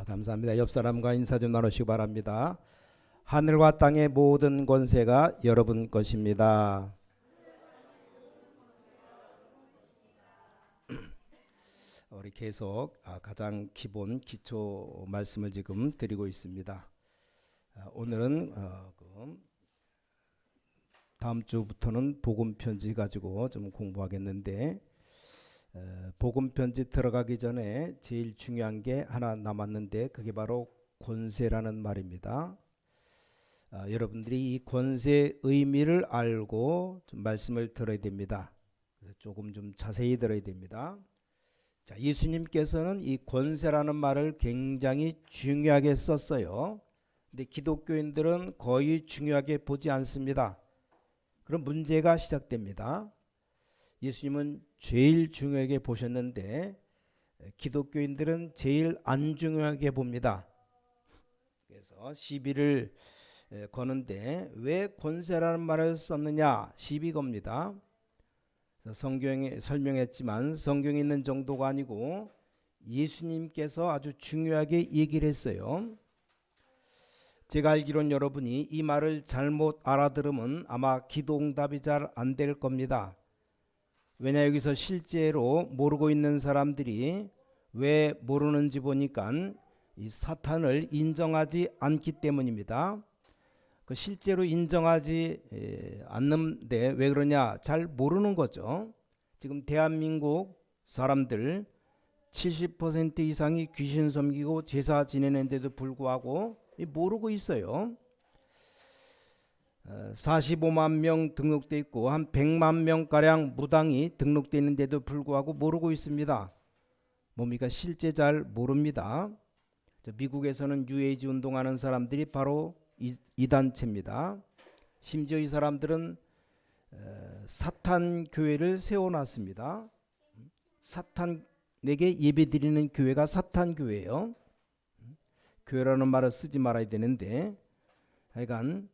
감사합니다. 옆 사람과 인사 좀 나누시기 바랍니다. 하늘과 땅의 모든 권세가 여러분 것입니다. 우리 계속 가장 기본 기초 말씀을 지금 드리고 있습니다. 오늘은 다음 주부터는 복음 편지 가지고 좀 공부하겠는데, 복음 편지 들어가기 전에 제일 중요한 게 하나 남았는데 그게 바로 권세라는 말입니다. 여러분들이 이 권세의 의미를 알고 좀 말씀을 들어야 됩니다. 조금 좀 자세히 들어야 됩니다. 자, 예수님께서는 이 권세라는 말을 굉장히 중요하게 썼어요. 근데 기독교인들은 거의 중요하게 보지 않습니다. 그럼 문제가 시작됩니다. 예수님은 제일 중요하게 보셨는데 기독교인들은 제일 안 중요하게 봅니다. 그래서 시비를 거는데 왜 권세라는 말을 썼느냐, 시비 겁니다. 성경에 설명했지만 성경에 있는 정도가 아니고 예수님께서 아주 중요하게 얘기를 했어요. 제가 알기로는 여러분이 이 말을 잘못 알아들으면 아마 기도응답이 잘 안 될 겁니다. 왜냐, 여기서 실제로 모르고 있는 사람들이 왜 모르는지 보니까 이 사탄을 인정하지 않기 때문입니다. 실제로 인정하지 않는데 왜 그러냐, 잘 모르는 거죠. 지금 대한민국 사람들 70% 이상이 귀신 섬기고 제사 지내는데도 불구하고 모르고 있어요. 45만 명 등록돼 있고 한 100만 명가량 무당이 등록돼 있는데도 불구하고 모르고 있습니다. 뭡니까? 실제 잘 모릅니다. 미국에서는 뉴에이지 운동하는 사람들이 바로 이 단체입니다. 심지어 이 사람들은 사탄 교회를 세워놨습니다. 사탄에게 예배드리는 교회가 사탄 교회예요. 교회라는 말을 쓰지 말아야 되는데, 하여간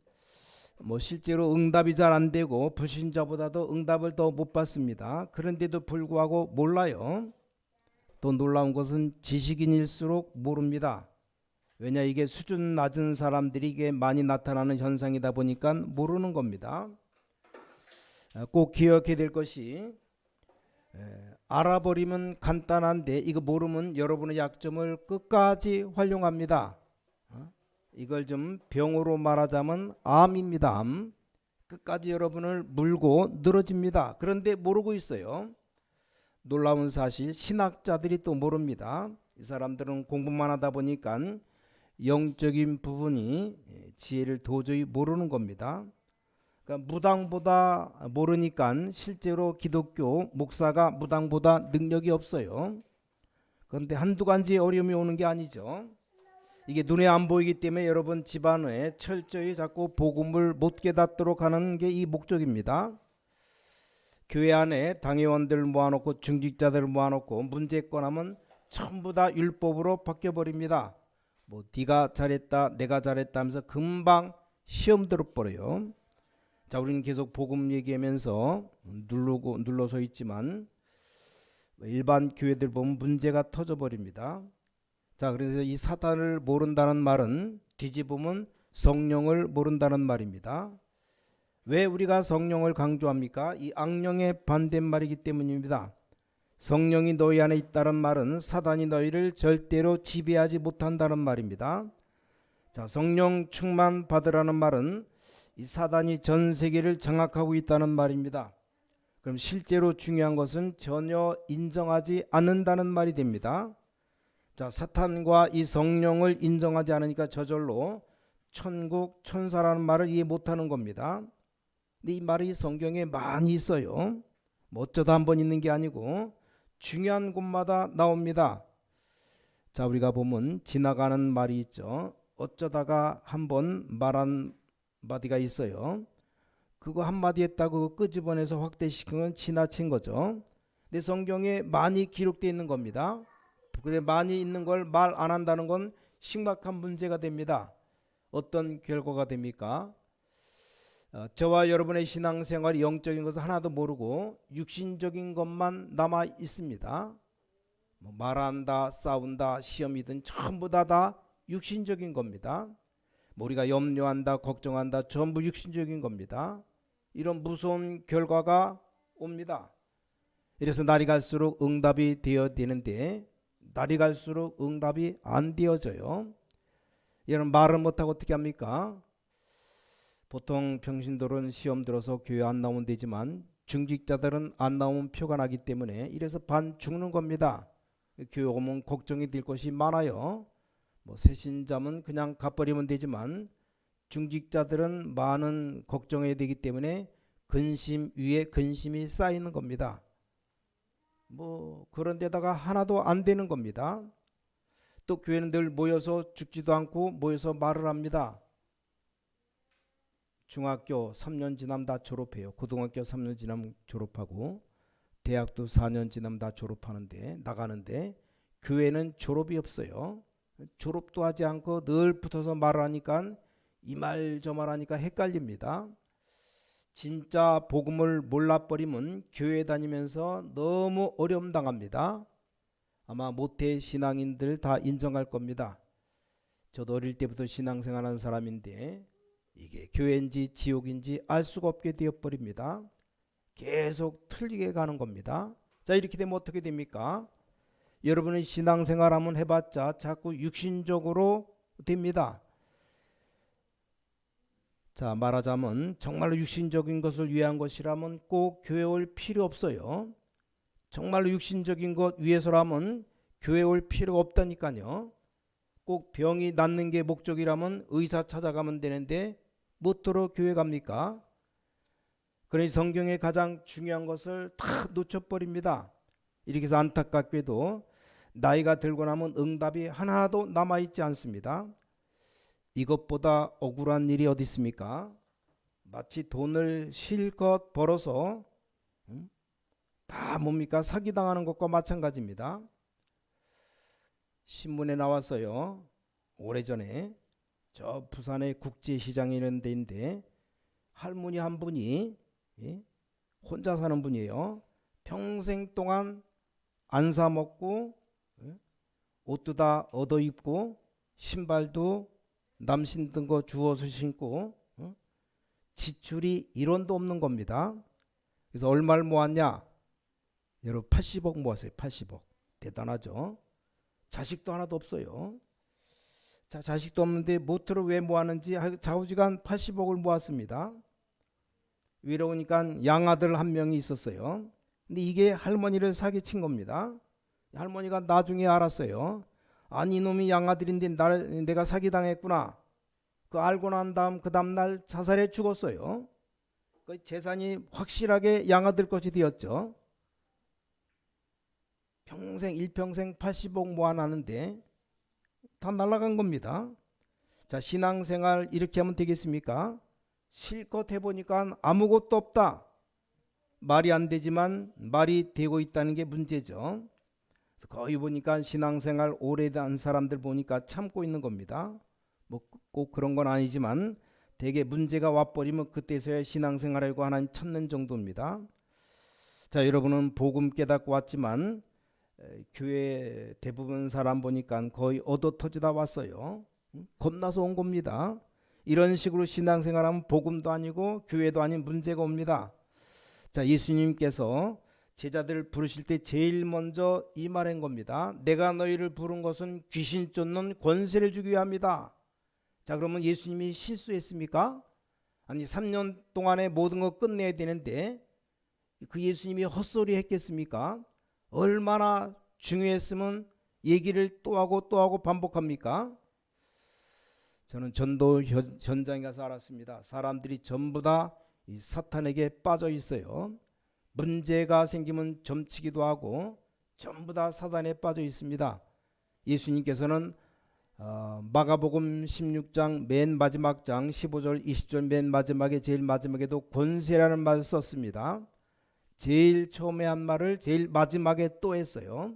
실제로 응답이 잘 안 되고 불신자보다도 응답을 더 못 받습니다. 그런데도 불구하고 몰라요. 또 놀라운 것은 지식인일수록 모릅니다. 왜냐, 이게 수준 낮은 사람들이 이게 많이 나타나는 현상이다 보니까 모르는 겁니다. 꼭 기억해야 될 것이, 알아버리면 간단한데 이거 모르면 여러분의 약점을 끝까지 활용합니다. 이걸 좀 병으로 말하자면 암입니다. 암. 끝까지 여러분을 물고 늘어집니다. 그런데 모르고 있어요. 놀라운 사실, 신학자들이 또 모릅니다. 이 사람들은 공부만 하다 보니까 영적인 부분이 지혜를 도저히 모르는 겁니다. 그러니까 무당보다 모르니까 실제로 기독교 목사가 무당보다 능력이 없어요. 그런데 한두 가지 어려움이 오는 게 아니죠. 이게 눈에 안 보이기 때문에 여러분 집안에 철저히 자꾸 복음을 못 깨닫도록 하는 게 이 목적입니다. 교회 안에 당회원들 모아놓고 중직자들 모아놓고 문제권 하면 전부 다 율법으로 바뀌어버립니다. 네가 잘했다 내가 잘했다 하면서 금방 시험 들어버려요. 자, 우리는 계속 복음 얘기하면서 눌러서 있지만 일반 교회들 보면 문제가 터져버립니다. 자, 그래서 이 사탄을 모른다는 말은 뒤집으면 성령을 모른다는 말입니다. 왜 우리가 성령을 강조합니까? 이 악령의 반대말이기 때문입니다. 성령이 너희 안에 있다는 말은 사단이 너희를 절대로 지배하지 못한다는 말입니다. 자, 성령 충만 받으라는 말은 이 사단이 전 세계를 장악하고 있다는 말입니다. 그럼 실제로 중요한 것은 전혀 인정하지 않는다는 말이 됩니다. 자, 사탄과 이 성령을 인정하지 않으니까 저절로 천국, 천사라는 말을 이해 못하는 겁니다. 근데 이 말이 성경에 많이 있어요. 어쩌다 한번 있는 게 아니고 중요한 곳마다 나옵니다. 자, 우리가 보면 지나가는 말이 있죠. 어쩌다가 한번 말한 마디가 있어요. 그거 한마디 했다고 끄집어내서 확대시킨 건 지나친 거죠. 근데 성경에 많이 기록되어 있는 겁니다. 그래, 많이 있는 걸 말 안 한다는 건 심각한 문제가 됩니다. 어떤 결과가 됩니까? 저와 여러분의 신앙생활이 영적인 것을 하나도 모르고 육신적인 것만 남아 있습니다. 뭐 말한다, 싸운다, 시험이든 전부 다 육신적인 겁니다. 뭐 우리가 염려한다, 걱정한다, 전부 육신적인 겁니다. 이런 무서운 결과가 옵니다. 이래서 날이 갈수록 응답이 되어야 되는데 날이 갈수록 응답이 안 되어져요. 이런 말을 못하고 어떻게 합니까? 보통 평신도는 시험 들어서 교회 안 나오면 되지만 중직자들은 안 나오면 표가 나기 때문에 이래서 반 죽는 겁니다. 교회 오면 걱정이 될 것이 많아요. 뭐 새신자면 그냥 가버리면 되지만 중직자들은 많은 걱정해야 되기 때문에 근심 위에 근심이 쌓이는 겁니다. 뭐 그런 데다가 하나도 안 되는 겁니다. 또 교회는 늘 모여서 죽지도 않고 모여서 말을 합니다. 중학교 3년 지나면 다 졸업해요. 고등학교 3년 지나면 졸업하고 대학도 4년 지나면 다 졸업하는데 나가는데 교회는 졸업이 없어요. 졸업도 하지 않고 늘 붙어서 말을 하니까 이 말 저 말 하니까 헷갈립니다. 진짜 복음을 몰라버리면 교회 다니면서 너무 어려움 당합니다. 아마 모태 신앙인들 다 인정할 겁니다. 저도 어릴 때부터 신앙생활하는 사람인데 이게 교회인지 지옥인지 알 수가 없게 되어버립니다. 계속 틀리게 가는 겁니다. 자, 이렇게 되면 어떻게 됩니까? 여러분은 신앙생활 한번 해봤자 자꾸 육신적으로 됩니다. 자, 말하자면 정말로 육신적인 것을 위한 것이라면 꼭 교회 올 필요 없어요. 정말로 육신적인 것 위해서라면 교회 올 필요가 없다니까요. 꼭 병이 낫는 게 목적이라면 의사 찾아가면 되는데 뭐도록 교회 갑니까? 그러니 성경의 가장 중요한 것을 다 놓쳐버립니다. 이렇게 해서 안타깝게도 나이가 들고 나면 응답이 하나도 남아있지 않습니다. 이것보다 억울한 일이 어디 있습니까? 마치 돈을 실컷 벌어서 다 뭡니까? 사기당하는 것과 마찬가지입니다. 신문에 나왔어요. 오래전에 저 부산의 국제시장에 있는 데인데 할머니 한 분이 혼자 사는 분이에요. 평생 동안 안 사 먹고 옷도 다 얻어 입고 신발도 남 신던 거 주워서 신고 지출이 1원도 없는 겁니다. 그래서 얼마를 모았냐? 여러분 80억 모았어요. 80억. 대단하죠. 자식도 하나도 없어요. 자, 자식도 없는데 모토를 왜 모았는지 좌우지간 80억을 모았습니다. 외로우니까 양아들 한 명이 있었어요. 근데 이게 할머니를 사기친 겁니다. 할머니가 나중에 알았어요. 아니 이놈이 양아들인데 내가 사기당했구나. 그 알고 난 다음 그 다음날 자살해 죽었어요. 그 재산이 확실하게 양아들 것이 되었죠. 평생 일평생 80억 모아놨는데 다 날아간 겁니다. 자, 신앙생활 이렇게 하면 되겠습니까? 실컷 해보니까 아무것도 없다. 말이 안 되지만 말이 되고 있다는 게 문제죠. 거의 보니까 신앙생활 오래된 사람들 보니까 참고 있는 겁니다. 뭐 꼭 그런 건 아니지만 대개 문제가 와버리면 그때서야 신앙생활하고 하나님 찾는 정도입니다. 자, 여러분은 복음 깨닫고 왔지만 교회 대부분 사람 보니까 거의 얻어터지다 왔어요. 겁나서 온 겁니다. 이런 식으로 신앙생활하면 복음도 아니고 교회도 아닌 문제가 옵니다. 자, 예수님께서 제자들을 부르실 때 제일 먼저 이 말한 겁니다. 내가 너희를 부른 것은 귀신 쫓는 권세를 주기 위함이다. 자, 그러면 예수님이 실수했습니까? 아니 3년 동안에 모든 거 끝내야 되는데 그 예수님이 헛소리 했겠습니까? 얼마나 중요했으면 얘기를 또 하고 반복합니까? 저는 전도 현장에 가서 알았습니다. 사람들이 전부 다 이 사탄에게 빠져 있어요. 문제가 생기면 점치기도 하고 전부 다 사단에 빠져 있습니다. 예수님께서는 마가복음 16장 맨 마지막 장 15절 20절 맨 마지막에 제일 마지막에도 권세라는 말을 썼습니다. 제일 처음에 한 말을 제일 마지막에 또 했어요.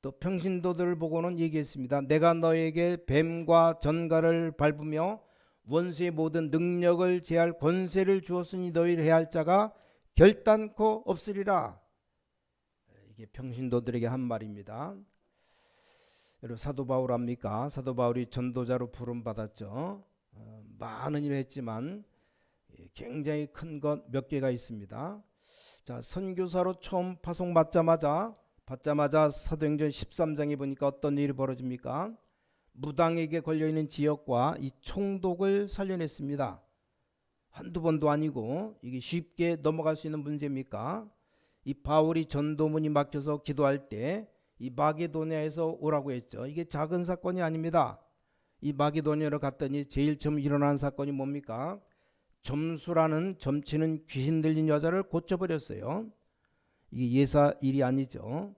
또 평신도들을 보고는 얘기했습니다. 내가 너에게 뱀과 전갈을 밟으며 원수의 모든 능력을 제할 권세를 주었으니 너희를 해할 자가 결단코 없으리라. 이게 평신도들에게 한 말입니다. 여러분 사도 바울 압니까? 사도 바울이 전도자로 부름 받았죠. 많은 일을 했지만 굉장히 큰 것 몇 개가 있습니다. 자, 선교사로 처음 파송 받자마자 사도행전 13장에 보니까 어떤 일이 벌어집니까? 무당에게 걸려있는 지역과 이 총독을 살려냈습니다. 한두 번도 아니고 이게 쉽게 넘어갈 수 있는 문제입니까? 이 바울이 전도문이 막혀서 기도할 때 이 마게도냐에서 오라고 했죠. 이게 작은 사건이 아닙니다. 이 마게도냐로 갔더니 제일 처음 일어난 사건이 뭡니까? 점수라는 점치는 귀신 들린 여자를 고쳐버렸어요. 이게 예사 일이 아니죠.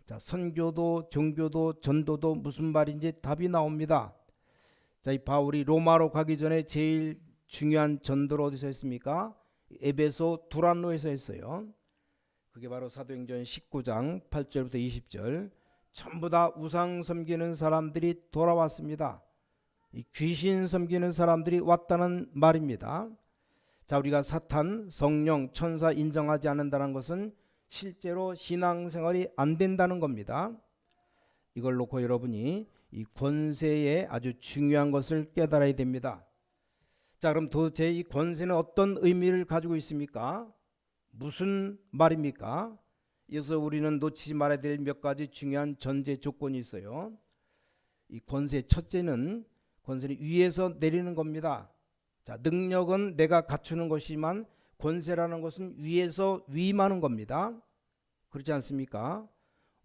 자, 선교도 종교도 전도도 무슨 말인지 답이 나옵니다. 자, 이 바울이 로마로 가기 전에 제일 중요한 전도를 어디서 했습니까? 에베소 두란노에서 했어요. 그게 바로 사도행전 19장 8절부터 20절. 전부 다 우상 섬기는 사람들이 돌아왔습니다. 이 귀신 섬기는 사람들이 왔다는 말입니다. 자, 우리가 사탄, 성령, 천사 인정하지 않는다는 것은 실제로 신앙생활이 안 된다는 겁니다. 이걸 놓고 여러분이 이 권세의 아주 중요한 것을 깨달아야 됩니다. 자, 그럼 도대체 이 권세는 어떤 의미를 가지고 있습니까? 무슨 말입니까? 여기서 우리는 놓치지 말아야 될 몇 가지 중요한 전제 조건이 있어요. 이 권세 첫째는 권세는 위에서 내리는 겁니다. 자, 능력은 내가 갖추는 것이지만 권세라는 것은 위에서 위임하는 겁니다. 그렇지 않습니까?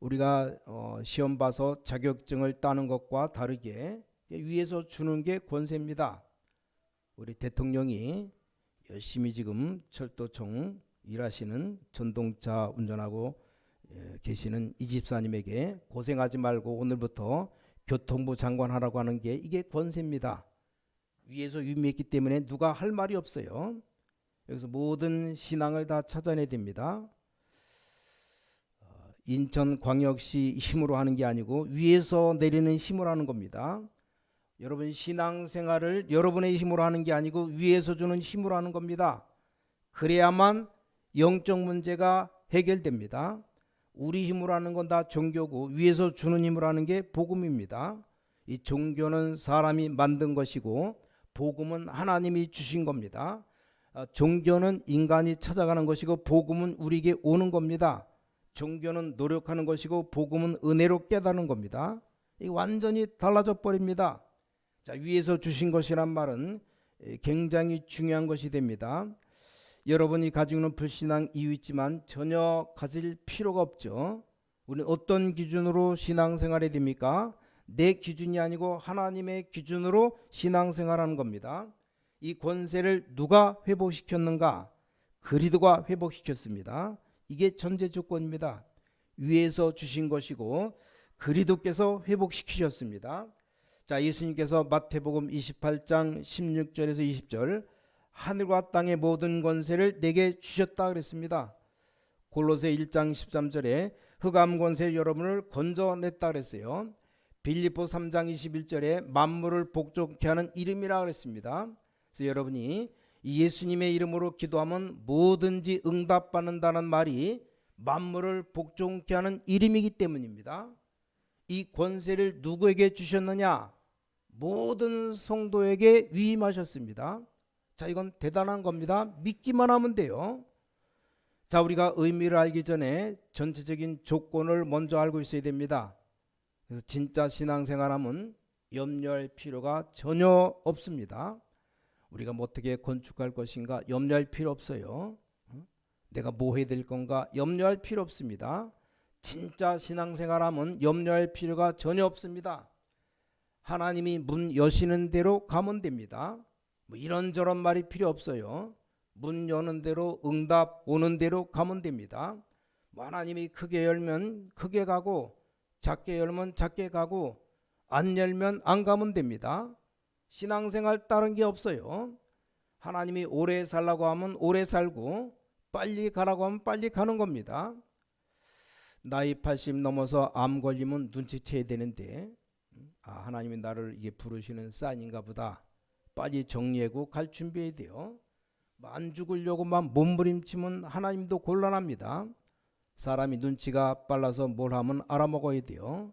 우리가 시험 봐서 자격증을 따는 것과 다르게 위에서 주는 게 권세입니다. 우리 대통령이 열심히 지금 철도청 일하시는 전동차 운전하고 계시는 이 집사님에게 고생하지 말고 오늘부터 교통부 장관 하라고 하는 게 이게 권세입니다. 위에서 위임했기 때문에 누가 할 말이 없어요. 여기서 모든 신앙을 다 찾아내야 됩니다. 인천광역시 힘으로 하는 게 아니고 위에서 내리는 힘으로 하는 겁니다. 여러분 신앙생활을 여러분의 힘으로 하는 게 아니고 위에서 주는 힘으로 하는 겁니다. 그래야만 영적 문제가 해결됩니다. 우리 힘으로 하는 건 다 종교고 위에서 주는 힘으로 하는 게 복음입니다. 이 종교는 사람이 만든 것이고 복음은 하나님이 주신 겁니다. 종교는 인간이 찾아가는 것이고 복음은 우리에게 오는 겁니다. 종교는 노력하는 것이고 복음은 은혜로 깨닫는 겁니다. 이 완전히 달라져 버립니다. 자, 위에서 주신 것이란 말은 굉장히 중요한 것이 됩니다. 여러분이 가지고 있는 불신앙 이유 있지만 전혀 가질 필요가 없죠. 우리는 어떤 기준으로 신앙생활해야 됩니까? 내 기준이 아니고 하나님의 기준으로 신앙생활하는 겁니다. 이 권세를 누가 회복시켰는가? 그리스도가 회복시켰습니다. 이게 전제 조건입니다. 위에서 주신 것이고 그리스도께서 회복시키셨습니다. 자, 예수님께서 마태복음 28장 16절에서 20절 하늘과 땅의 모든 권세를 내게 주셨다 그랬습니다. 골로새 1장 13절에 흑암 권세 여러분을 건져냈다 그랬어요. 빌립보 3장 21절에 만물을 복종케 하는 이름이라 그랬습니다. 그래서 여러분이 예수님의 이름으로 기도하면 뭐든지 응답받는다는 말이 만물을 복종케 하는 이름이기 때문입니다. 이 권세를 누구에게 주셨느냐? 모든 성도에게 위임하셨습니다. 자, 이건 대단한 겁니다. 믿기만 하면 돼요. 자, 우리가 의미를 알기 전에 전체적인 조건을 먼저 알고 있어야 됩니다. 그래서 진짜 신앙생활하면 염려할 필요가 전혀 없습니다. 우리가 뭐 어떻게 건축할 것인가 염려할 필요 없어요. 내가 뭐 해야 될 건가 염려할 필요 없습니다. 진짜 신앙생활하면 염려할 필요가 전혀 없습니다. 하나님이 문 여시는 대로 가면 됩니다. 뭐 이런저런 말이 필요 없어요. 문 여는 대로 응답 오는 대로 가면 됩니다. 뭐 하나님이 크게 열면 크게 가고 작게 열면 작게 가고 안 열면 안 가면 됩니다. 신앙생활 다른 게 없어요. 하나님이 오래 살라고 하면 오래 살고 빨리 가라고 하면 빨리 가는 겁니다. 나이 80 넘어서 암 걸리면 눈치채야 되는데 하나님이 나를 이게 부르시는 사인인가 보다. 빨리 정리하고 갈 준비해야 돼요. 안 죽으려고만 몸부림치면 하나님도 곤란합니다. 사람이 눈치가 빨라서 뭘 하면 알아먹어야 돼요.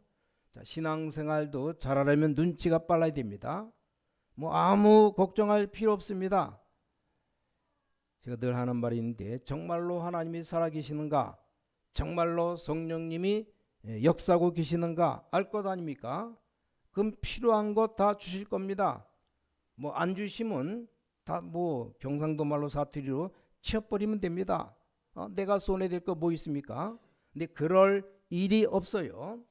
자, 신앙생활도 잘하려면 눈치가 빨라야 됩니다. 뭐 아무 걱정할 필요 없습니다. 제가 늘 하는 말이 있는데, 정말로 하나님이 살아계시는가, 정말로 성령님이 역사하고 계시는가 알 것 아닙니까? 그럼 필요한 것 다 주실 겁니다. 뭐 안 주시면 다 뭐 경상도 말로 사투리로 치워버리면 됩니다. 내가 손해될 거 뭐 있습니까? 근데 그럴 일이 없어요.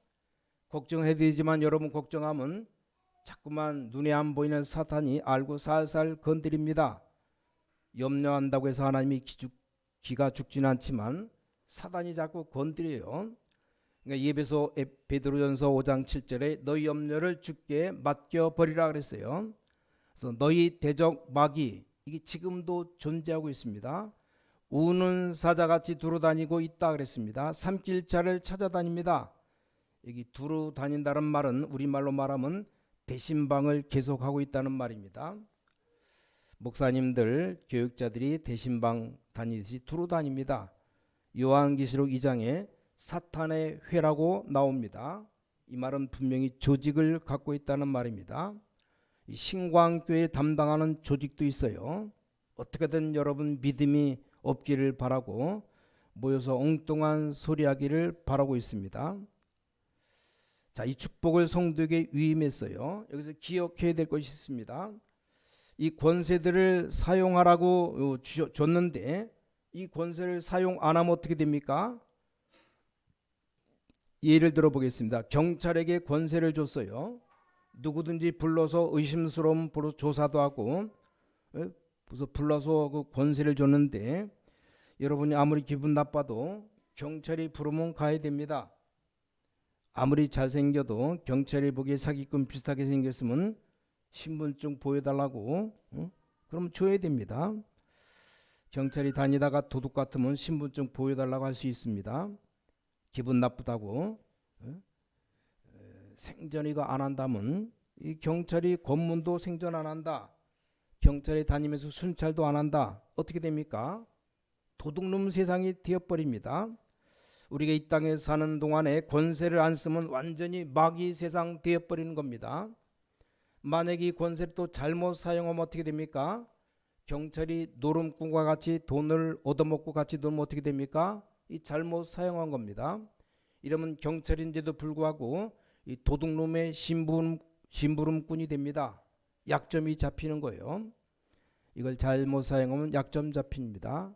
걱정해야 되지만 여러분 걱정하면 자꾸만 눈에 안 보이는 사탄이 알고 살살 건드립니다. 염려한다고 해서 하나님이 기가 죽지는 않지만 사단이 자꾸 건드려요. 그러니까 예배소 베드로전서 5장 7절에 너희 염려를 주께 맡겨 버리라 그랬어요. 그래서 너희 대적 마귀, 이게 지금도 존재하고 있습니다. 우는 사자같이 두루 다니고 있다 그랬습니다. 삼킬자를 찾아다닙니다. 여기 두루 다닌다는 말은 우리말로 말하면 대신방을 계속하고 있다는 말입니다. 목사님들, 교육자들이 대신방 다니듯이 두루 다닙니다. 요한계시록 2장에 사탄의 회라고 나옵니다. 이 말은 분명히 조직을 갖고 있다는 말입니다. 이 신광교회 담당하는 조직도 있어요. 어떻게든 여러분 믿음이 없기를 바라고 모여서 엉뚱한 소리하기를 바라고 있습니다. 자, 이 축복을 성도에게 위임했어요. 여기서 기억해야 될 것이 있습니다. 이 권세들을 사용하라고 줬는데 이 권세를 사용 안 하면 어떻게 됩니까? 예를 들어 보겠습니다. 경찰에게 권세를 줬어요. 누구든지 불러서 의심스러운 조사도 하고, 그래서 불러서 그 권세를 줬는데 여러분이 아무리 기분 나빠도 경찰이 부르면 가야 됩니다. 아무리 잘생겨도 경찰이 보기에 사기꾼 비슷하게 생겼으면 신분증 보여달라고 그럼 줘야 됩니다. 경찰이 다니다가 도둑 같으면 신분증 보여달라고 할 수 있습니다. 기분 나쁘다고 생전 이거 안 한다면 이 경찰이 검문도 생전 안 한다, 경찰이 다니면서 순찰도 안 한다, 어떻게 됩니까? 도둑놈 세상이 되어버립니다. 우리가 이 땅에 사는 동안에 권세를 안 쓰면 완전히 마귀 세상 되어버리는 겁니다. 만약에 이 권세를 또 잘못 사용하면 어떻게 됩니까? 경찰이 노름꾼과 같이 돈을 얻어먹고 같이 놀면 어떻게 됩니까? 이 잘못 사용한 겁니다. 이러면 경찰인데도 불구하고 이 도둑놈의 심부름꾼이 됩니다. 약점이 잡히는 거예요. 이걸 잘못 사용하면 약점 잡힙니다.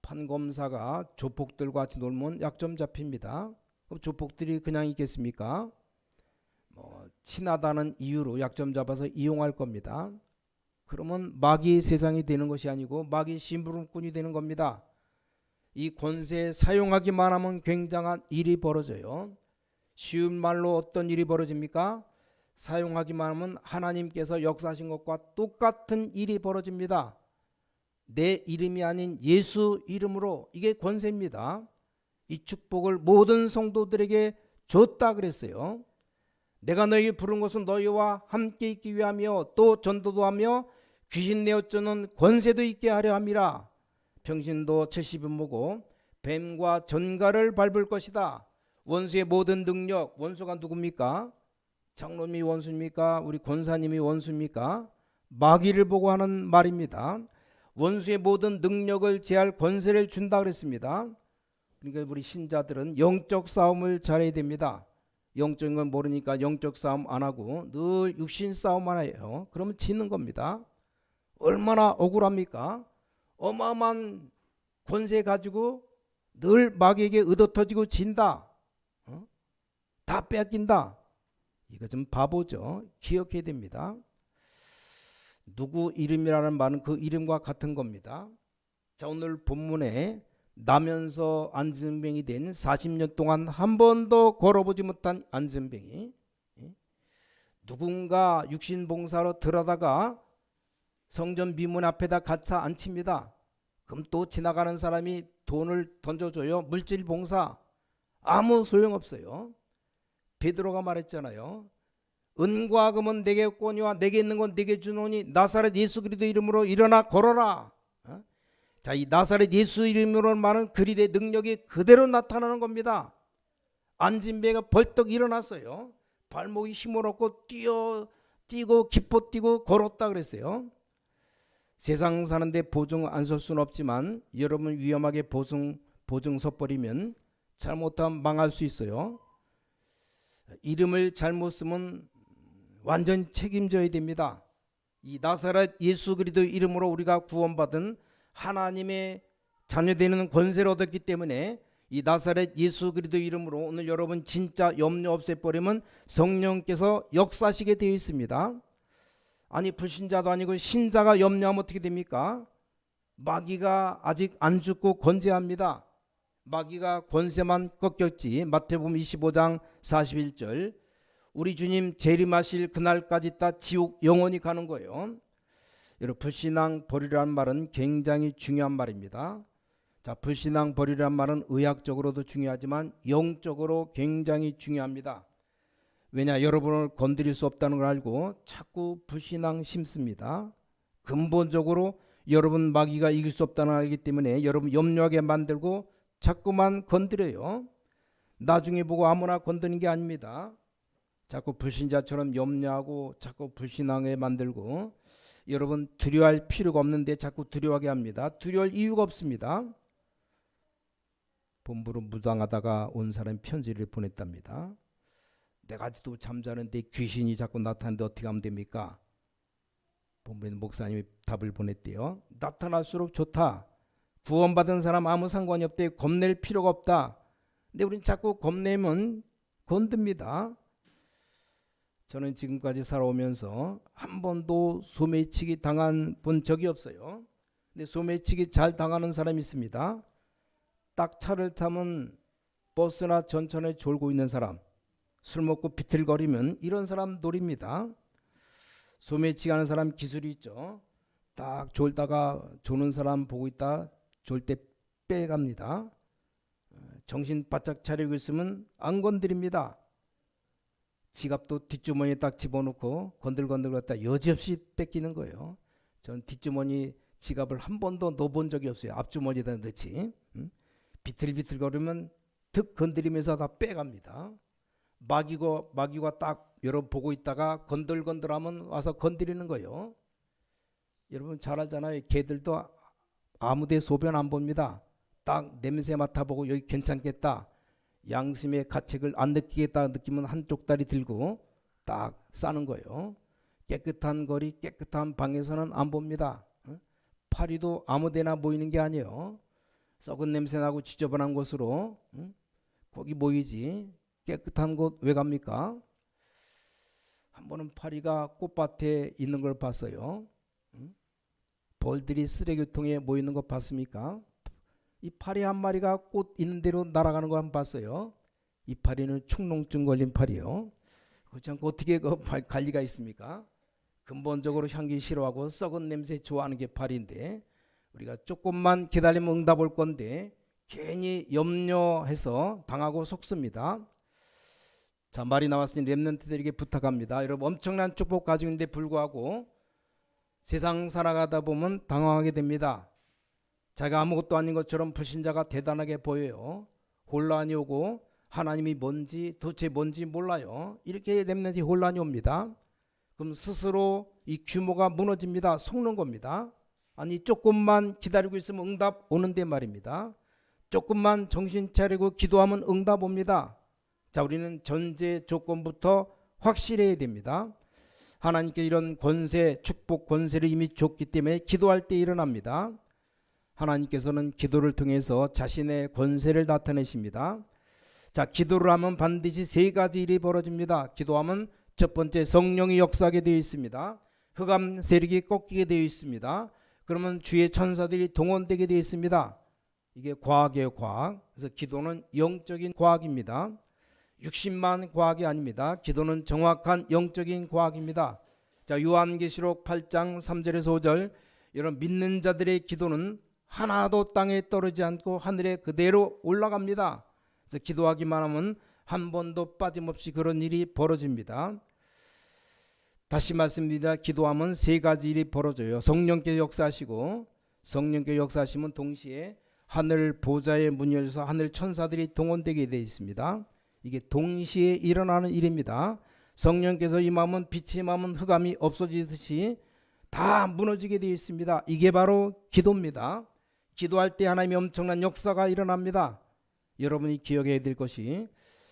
판검사가 조폭들과 같이 놀면 약점 잡힙니다. 그럼 조폭들이 그냥 있겠습니까? 친하다는 이유로 약점 잡아서 이용할 겁니다. 그러면 마귀 세상이 되는 것이 아니고 마귀 심부름꾼이 되는 겁니다. 이 권세 사용하기만 하면 굉장한 일이 벌어져요. 쉬운 말로 어떤 일이 벌어집니까? 사용하기만 하면 하나님께서 역사하신 것과 똑같은 일이 벌어집니다. 내 이름이 아닌 예수 이름으로, 이게 권세입니다. 이 축복을 모든 성도들에게 줬다 그랬어요. 내가 너희 부른 것은 너희와 함께 있기 위하며 또 전도도 하며 귀신 내어 쫓는 권세도 있게 하려 함이라. 병신도 70은 모고 뱀과 전갈을 밟을 것이다. 원수의 모든 능력, 원수가 누굽니까? 장로님이 원수입니까? 우리 권사님이 원수입니까? 마귀를 보고 하는 말입니다. 원수의 모든 능력을 제할 권세를 준다 그랬습니다. 그러니까 우리 신자들은 영적 싸움을 잘해야 됩니다. 영적인 건 모르니까 영적 싸움 안 하고 늘 육신 싸움만 해요. 그러면 지는 겁니다. 얼마나 억울합니까? 어마어마한 권세 가지고 늘 마귀에게 얻어터지고 진다. 다 뺏긴다. 이거 좀 바보죠. 기억해야 됩니다. 누구 이름이라는 말은 그 이름과 같은 겁니다. 자, 오늘 본문에 나면서 안전병이 된 40년 동안 한 번도 걸어보지 못한 안전병이 누군가 육신봉사로 들어다가 성전 미문 앞에다 갖다 앉힙니다. 그럼 또 지나가는 사람이 돈을 던져줘요. 물질봉사. 아무 소용없어요. 베드로가 말했잖아요. 은과 금은 내게 없거니와 내게 있는 건 내게 주노니 나사렛 예수 그리스도 이름으로 일어나 걸어라. 자, 이 나사렛 예수 이름으로 말은 그리스도의 능력이 그대로 나타나는 겁니다. 앉은 배가 벌떡 일어났어요. 발목이 힘을 얻고 뛰고 기뻐 뛰고 걸었다 그랬어요. 세상 사는데 보증 안 설 수는 없지만 여러분 위험하게 보증 서버리면 잘못하면 망할 수 있어요. 이름을 잘못 쓰면 완전 책임져야 됩니다. 이 나사렛 예수 그리스도 이름으로 우리가 구원받은 하나님의 자녀되는 권세를 얻었기 때문에 이 나사렛 예수 그리스도 이름으로 오늘 여러분 진짜 염려 없애버리면 성령께서 역사하시게 되어 있습니다. 아니 불신자도 아니고 신자가 염려하면 어떻게 됩니까? 마귀가 아직 안 죽고 권세합니다. 마귀가 권세만 꺾였지. 마태복음 25장 41절 우리 주님 재림하실 그날까지 있다 지옥 영원히 가는 거예요. 여러분 불신앙 버리라는 말은 굉장히 중요한 말입니다. 자, 불신앙 버리라는 말은 의학적으로도 중요하지만 영적으로 굉장히 중요합니다. 왜냐 여러분을 건드릴 수 없다는 걸 알고 자꾸 불신앙 심습니다. 근본적으로 여러분 마귀가 이길 수 없다는 걸 알기 때문에 여러분 염려하게 만들고 자꾸만 건드려요. 나중에 보고 아무나 건드는 게 아닙니다. 자꾸 불신자처럼 염려하고 자꾸 불신앙에 만들고 여러분 두려워할 필요가 없는데 자꾸 두려워하게 합니다. 두려워할 이유가 없습니다. 본부로 무당하다가 온 사람이 편지를 보냈답니다. 내가 아직도 잠자는데 귀신이 자꾸 나타나는데 어떻게 하면 됩니까? 본부에 목사님이 답을 보냈대요. 나타날수록 좋다. 구원받은 사람 아무 상관이 없대. 겁낼 필요가 없다. 근데 우린 자꾸 겁내면 건듭니다. 저는 지금까지 살아오면서 한 번도 소매치기 당한 본 적이 없어요. 근데 소매치기 잘 당하는 사람이 있습니다. 딱 차를 타면 버스나 전철에 졸고 있는 사람, 술 먹고 비틀거리면 이런 사람 노립니다. 소매치기 하는 사람 기술이 있죠. 딱 졸다가 조는 사람 보고 있다 졸 때 빼갑니다. 정신 바짝 차리고 있으면 안 건드립니다. 지갑도 뒷주머니에 딱 집어넣고 건들건들 갖다 여지없이 뺏기는 거예요. 전 뒷주머니 지갑을 한 번도 넣어본 적이 없어요. 앞주머니에다 넣지. 비틀비틀거리면 득 건드리면서 다 빼갑니다. 마귀가 딱 여러분 보고 있다가 건들건들하면 와서 건드리는 거예요. 여러분 잘 알잖아요. 개들도 아무데 소변 안 봅니다. 딱 냄새 맡아보고 여기 괜찮겠다. 양심의 가책을 안 느끼겠다 느끼면 한쪽 다리 들고 딱 싸는 거예요. 깨끗한 거리 깨끗한 방에서는 안 봅니다. 파리도 아무데나 모이는 게 아니에요. 썩은 냄새 나고 지저분한 곳으로 거기 모이지. 깨끗한 곳 왜 갑니까? 한 번은 파리가 꽃밭에 있는 걸 봤어요. 벌들이 쓰레기통에 모이는 거 봤습니까? 이 파리 한 마리가 꽃 있는 대로 날아가는 거 한번 봤어요. 이 파리는 축농증 걸린 파리요. 그렇지 않고 어떻게 갈 리가 있습니까? 근본적으로 향기 싫어하고 썩은 냄새 좋아하는 게 파리인데 우리가 조금만 기다리면 응답 올 건데 괜히 염려해서 당하고 속습니다. 자, 말이 나왔으니 렘넌트들에게 부탁합니다. 여러분 엄청난 축복 가지고 있는데 불구하고 세상 살아가다 보면 당황하게 됩니다. 자기가 아무것도 아닌 것처럼 불신자가 대단하게 보여요. 혼란이 오고 하나님이 뭔지 도대체 뭔지 몰라요. 이렇게 렘넌트에 혼란이 옵니다. 그럼 스스로 이 규모가 무너집니다. 속는 겁니다. 아니 조금만 기다리고 있으면 응답 오는데 말입니다. 조금만 정신 차리고 기도하면 응답 옵니다. 자, 우리는 전제 조건부터 확실해야 됩니다. 하나님께 이런 권세, 축복 권세를 이미 줬기 때문에 기도할 때 일어납니다. 하나님께서는 기도를 통해서 자신의 권세를 나타내십니다. 자, 기도를 하면 반드시 세 가지 일이 벌어집니다. 기도하면 첫 번째 성령이 역사하게 되어 있습니다. 흑암 세력이 꺾이게 되어 있습니다. 그러면 주의 천사들이 동원되게 되어 있습니다. 이게 과학이에요, 과학. 그래서 기도는 영적인 과학입니다. 60만 과학이 아닙니다. 기도는 정확한 영적인 과학입니다. 자, 요한계시록 8장 3절에서 5절 이런 믿는 자들의 기도는 하나도 땅에 떨어지지 않고 하늘에 그대로 올라갑니다. 그래서 기도하기만 하면 한 번도 빠짐없이 그런 일이 벌어집니다. 다시 말씀드립니다. 기도하면 세 가지 일이 벌어져요. 성령께서 역사하시고 성령께 역사하시면 동시에 하늘 보좌의 문이 열려서 하늘 천사들이 동원되게 되어 있습니다. 이게 동시에 일어나는 일입니다. 성령께서 임하면 빛이 임하면 흑암이 없어지듯이 다 무너지게 되어 있습니다. 이게 바로 기도입니다. 기도할 때 하나님의 엄청난 역사가 일어납니다. 여러분이 기억해야 될 것이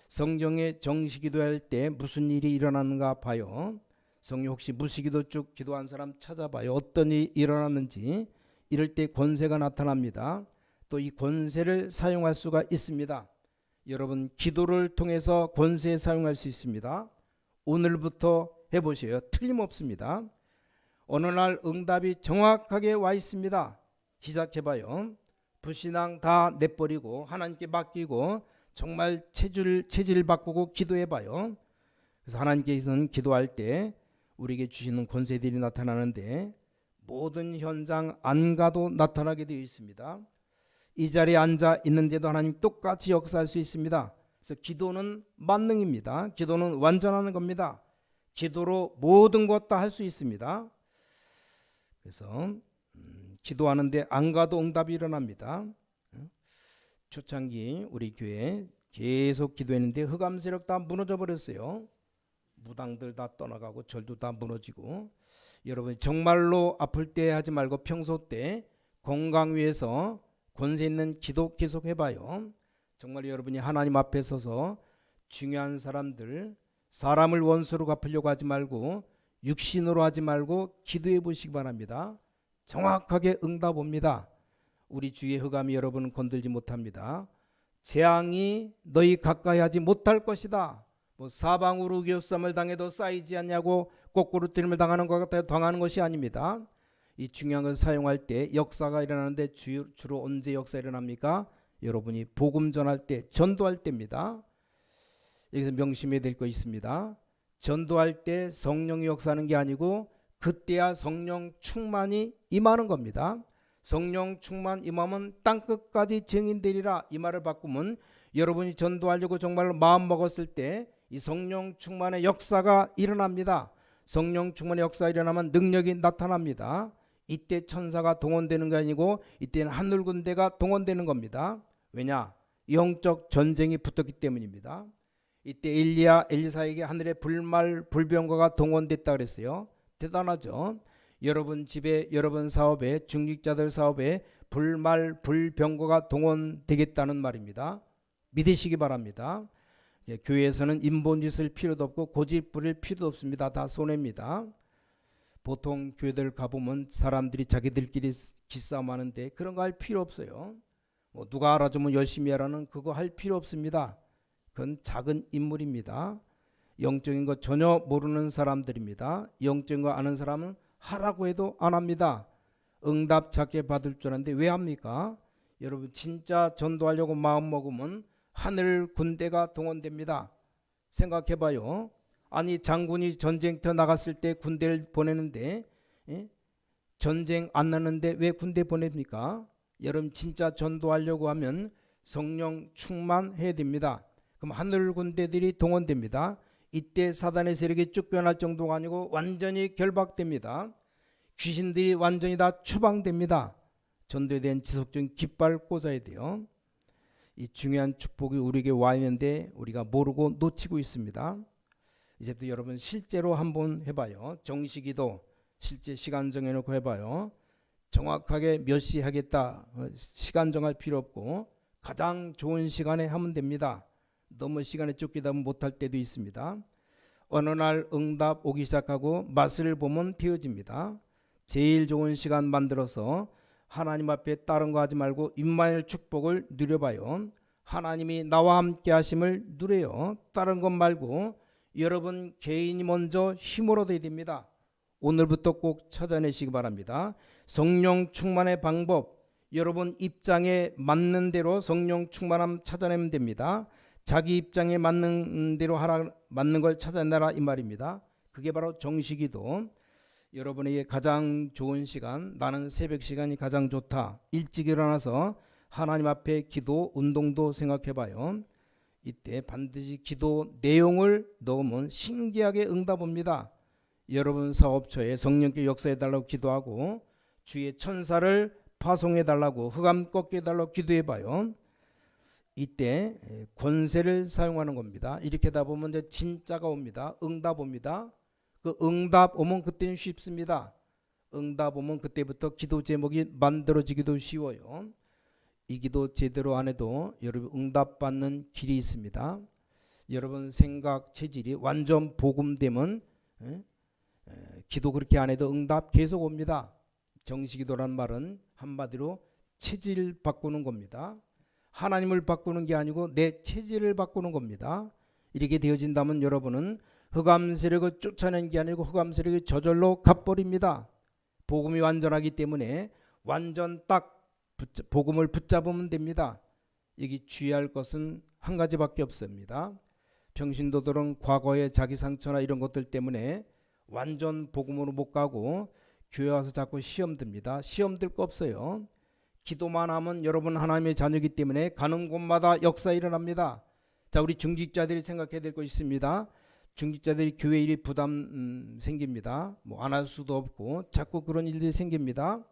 성경에 정시기도할 때 무슨 일이 일어나는가 봐요. 성령 혹시 무시기도 쭉 기도한 사람 찾아봐요. 어떤 일이 일어났는지. 이럴 때 권세가 나타납니다. 또 이 권세를 사용할 수가 있습니다. 여러분 기도를 통해서 권세 사용할 수 있습니다. 오늘부터 해보세요. 틀림없습니다. 어느 날 응답이 정확하게 와 있습니다. 시작해봐요. 불신앙 다 내버리고 하나님께 맡기고 정말 체질 바꾸고 기도해봐요. 그래서 하나님께서는 기도할 때 우리에게 주시는 권세들이 나타나는데 모든 현장 안 가도 나타나게 되어 있습니다. 이 자리에 앉아 있는데도 하나님 똑같이 역사할 수 있습니다. 그래서 기도는 만능입니다. 기도는 완전하는 겁니다. 기도로 모든 것 다 할 수 있습니다. 그래서 기도하는데 안 가도 응답이 일어납니다. 초창기 우리 교회 계속 기도했는데 흑암 세력 다 무너져 버렸어요. 무당들 다 떠나가고 절도 다 무너지고. 여러분 정말로 아플 때 하지 말고 평소 때 건강 위해서 권세 있는 기도 계속 해봐요. 정말 여러분이 하나님 앞에 서서 중요한 사람을 원수로 갚으려고 하지 말고 육신으로 하지 말고 기도해 보시기 바랍니다. 정확하게 응답 옵니다. 우리 주위의 흑암이 여러분을 건들지 못합니다. 재앙이 너희 가까이 하지 못할 것이다. 사방으로 교쌈을 당해도 쌓이지 않냐고 거꾸로 뜨림을 당하는 것 같아요. 당하는 것이 아닙니다. 이 중요한 것을 사용할 때 역사가 일어나는데 주로 언제 역사 일어납니까? 여러분이 복음 전할 때, 전도할 때입니다. 여기서 명심해야 될 거 있습니다. 전도할 때 성령이 역사하는 게 아니고 그때야 성령 충만이 임하는 겁니다. 성령 충만 임하면 땅끝까지 증인되리라. 이 말을 바꾸면 여러분이 전도하려고 정말로 마음 먹었을 때 이 성령 충만의 역사가 일어납니다. 성령 충만의 역사가 일어나면 능력이 나타납니다. 이때 천사가 동원되는 게 아니고 이때는 하늘 군대가 동원되는 겁니다. 왜냐? 영적 전쟁이 붙었기 때문입니다. 이때 엘리사에게 하늘의 불병거가 동원됐다 그랬어요. 대단하죠. 여러분 집에, 여러분 사업에, 중직자들 사업에 불병거가 동원되겠다는 말입니다. 믿으시기 바랍니다. 교회에서는 인본짓 쓸 필요도 없고 고집 부릴 필요도 없습니다. 다 손해입니다. 보통 교회들 가보면 사람들이 자기들끼리 기싸움하는데 그런 거 할 필요 없어요. 누가 알아주면 열심히 하라는 그거 할 필요 없습니다. 그건 작은 인물입니다. 영적인 거 전혀 모르는 사람들입니다. 영적인 거 아는 사람은 하라고 해도 안 합니다. 응답 작게 받을 줄 아는데 왜 합니까? 여러분 진짜 전도하려고 마음 먹으면 하늘 군대가 동원됩니다. 생각해봐요. 아니 장군이 전쟁터 나갔을 때 군대를 보내는데 전쟁 안 나는데 왜 군대 보냅니까? 여러분 진짜 전도하려고 하면 성령 충만해야 됩니다. 그럼 하늘 군대들이 동원됩니다. 이때 사단의 세력이 쫓겨날 정도가 아니고 완전히 결박됩니다. 귀신들이 완전히 다 추방됩니다. 전도에 대한 지속적인 깃발 꽂아야 돼요. 이 중요한 축복이 우리에게 와 있는데 우리가 모르고 놓치고 있습니다. 이제부터 여러분 실제로 한번 해봐요. 정시기도 실제 시간 정해놓고 해봐요. 정확하게 몇 시 하겠다 시간 정할 필요 없고 가장 좋은 시간에 하면 됩니다. 너무 시간에 쫓기다 보면 못할 때도 있습니다. 어느 날 응답 오기 시작하고 맛을 보면 되어집니다. 제일 좋은 시간 만들어서 하나님 앞에 다른 거 하지 말고 임마누엘 축복을 누려봐요. 하나님이 나와 함께 하심을 누려요. 다른 것 말고 여러분 개인이 먼저 힘을 얻어야 됩니다. 오늘부터 꼭 찾아내시기 바랍니다. 성령 충만의 방법, 여러분 입장에 맞는 대로 성령 충만함 찾아내면 됩니다. 자기 입장에 맞는 대로 맞는 걸 찾아내라 이 말입니다. 그게 바로 정시기도. 여러분에게 가장 좋은 시간, 나는 새벽 시간이 가장 좋다. 일찍 일어나서 하나님 앞에 기도 운동도 생각해봐요. 이때 반드시 기도 내용을 넣으면 신기하게 응답 옵니다. 여러분 사업처에 성령께 역사해달라고 기도하고 주의 천사를 파송해 달라고, 흑암 꺾게 해달라고 기도해 봐요. 이때 권세를 사용하는 겁니다. 이렇게 다 보면 이제 진짜가 옵니다. 응답 옵니다. 그 응답 오면 그때는 쉽습니다. 응답 오면 그때부터 기도 제목이 만들어지기도 쉬워요. 이 기도 제대로 안 해도 여러분 응답받는 길이 있습니다. 여러분 생각 체질이 완전 복음되면 기도 그렇게 안 해도 응답 계속 옵니다. 정식기도란 말은 한마디로 체질 바꾸는 겁니다. 하나님을 바꾸는 게 아니고 내 체질을 바꾸는 겁니다. 이렇게 되어진다면 여러분은 흑암 세력을 쫓아낸 게 아니고 흑암 세력이 저절로 갚버립니다. 복음이 완전하기 때문에 완전 딱 복음을 붙잡으면 됩니다. 여기 주의할 것은 한 가지밖에 없습니다. 평신도들은 과거의 자기 상처나 이런 것들 때문에 완전 복음으로 못 가고 교회 와서 자꾸 시험 듭니다. 시험 들 거 없어요. 기도만 하면 여러분 하나님의 자녀이기 때문에 가는 곳마다 역사 일어납니다. 자, 우리 중직자들이 생각해야 될 것이 있습니다. 중직자들이 교회 일이 부담 생깁니다. 뭐 안 할 수도 없고 자꾸 그런 일들이 생깁니다.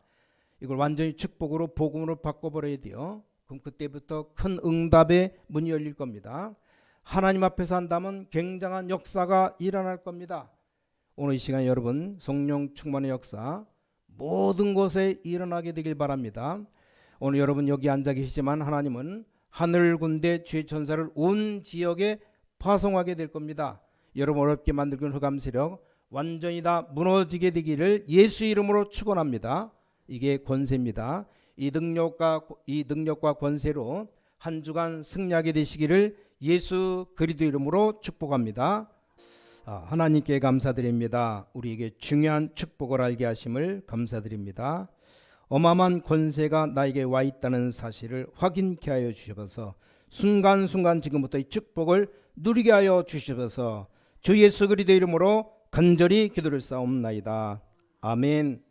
이걸 완전히 축복으로 복음으로 바꿔버려야 돼요. 그럼 그때부터 큰 응답의 문이 열릴 겁니다. 하나님 앞에서 한다면 굉장한 역사가 일어날 겁니다. 오늘 이 시간 여러분 성령 충만의 역사 모든 곳에 일어나게 되길 바랍니다. 오늘 여러분 여기 앉아 계시지만 하나님은 하늘 군대 주의 천사를 온 지역에 파송하게 될 겁니다. 여러분 어렵게 만들고 있는 흑암 세력 완전히 다 무너지게 되기를 예수 이름으로 축원합니다. 이게 권세입니다. 이 능력과 권세로 한 주간 승리하게 되시기를 예수 그리스도 이름으로 축복합니다. 하나님께 감사드립니다. 우리에게 중요한 축복을 알게 하심을 감사드립니다. 어마어마한 권세가 나에게 와 있다는 사실을 확인케 하여 주셔서 순간순간 지금부터 이 축복을 누리게 하여 주셔서 주 예수 그리스도 이름으로 간절히 기도를 쌓옵나이다. 아멘.